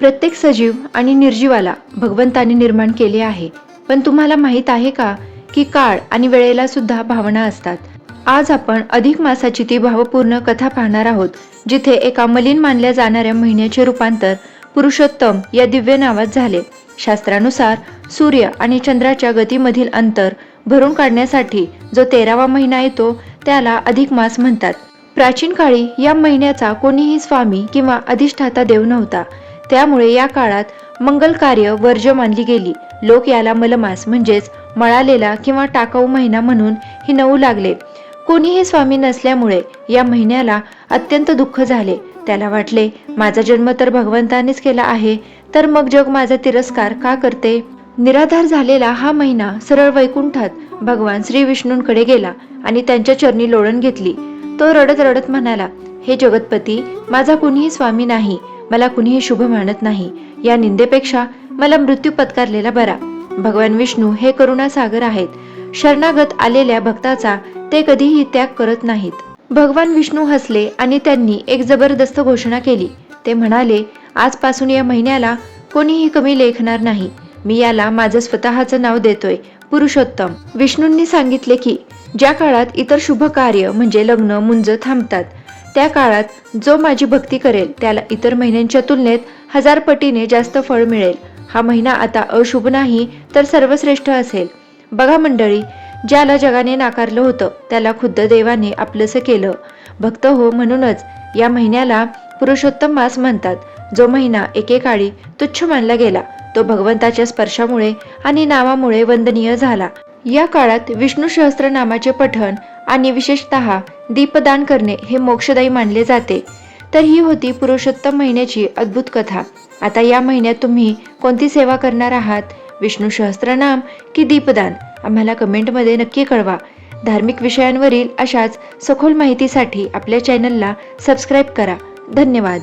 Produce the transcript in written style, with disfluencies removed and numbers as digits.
प्रत्येक सजीव आणि निर्जीवाला भगवंताने निर्माण केले आहे, पण तुम्हाला माहित आहे का की काळ आणि वेळेला सुद्धा भावना असतात. आज आपण अधिक मासाची ती भावपूर्ण कथा पाहणार आहोत, जिथे एका मलिन मानल्या जाणाऱ्या महिन्याचे रूपांतर पुरुषोत्तम या दिव्य नावात झाले. शास्त्रानुसार सूर्य आणि चंद्राच्या गतीमधील अंतर भरून काढण्यासाठी जो 13वा महिना येतो त्याला अधिक मास म्हणतात. प्राचीन काळी या महिन्याचा कोणीही स्वामी किंवा अधिष्ठाता देव नव्हता, त्यामुळे या काळात मंगल कार्य वर्ज्य मानली गेली. लोक याला मलमास म्हणजेच मळालेला किंवा टाकाऊ महिना म्हणून हिणवू लागले. कोणीही स्वामी नसल्यामुळे या महिन्याला अत्यंत दुःख झाले. त्याला वाटले, माझा जन्म तर भगवंतानेच केला आहे, तर मग जग माझा तिरस्कार का करते. निराधार झालेला हा महिना सरळ वैकुंठात भगवान श्री विष्णूंकडे गेला आणि त्यांच्या चरणी लोळण घेतली. तो रडत रडत म्हणाला, हे जगतपती, माझा कुणीही स्वामी नाही, मला कुणीही शुभ मानत नाही. या निंदेपेक्षा मला मृत्यू पत्करलेला बरा. भगवान विष्णू हे करुणा सागर आहेत. शरणागत आलेल्या भक्ताचा ते कधीही त्याग करत नाहीत. भगवान विष्णू हसले आणि त्यांनी एक जबरदस्त घोषणा केली. ते म्हणाले, आजपासून या महिन्याला कोणीही कमी लेखणार नाही. मी याला माझं स्वतःचं नाव देतोय, पुरुषोत्तम. विष्णूंनी सांगितले की ज्या काळात इतर शुभ कार्य म्हणजे लग्न मुंज थांबतात, त्या काळात जो माझी भक्ती करेल त्याला इतर महिन्यांच्या तुलनेत 1000 पटीने जास्त फळ मिळेल. हा महिना आता अशुभ नाही तर सर्वश्रेष्ठ असेल. बघा मंडळी, ज्याला जगाने नाकारलं होतं त्याला खुद्द देवाने आपलंसं केलं. भक्त हो, म्हणूनच या महिन्याला पुरुषोत्तम मास म्हणतात. जो महिना एकेकाळी तुच्छ मानला गेला तो भगवंताच्या स्पर्शामुळे आणि नावामुळे वंदनीय झाला. या काळात विष्णू सहस्त्रनामाचे पठण आणि विशेषतः दीपदान करणे हे मोक्षदायी मानले जाते. तर ही होती पुरुषोत्तम महिन्याची अद्भुत कथा. आता या महिन्यात तुम्ही कोणती सेवा करणार आहात? विष्णू सहस्त्रनाम की दीपदान? आम्हाला कमेंटमध्ये नक्की कळवा. धार्मिक विषयांवरील अशाच सखोल माहितीसाठी आपल्या चॅनलला सबस्क्राईब करा. धन्यवाद.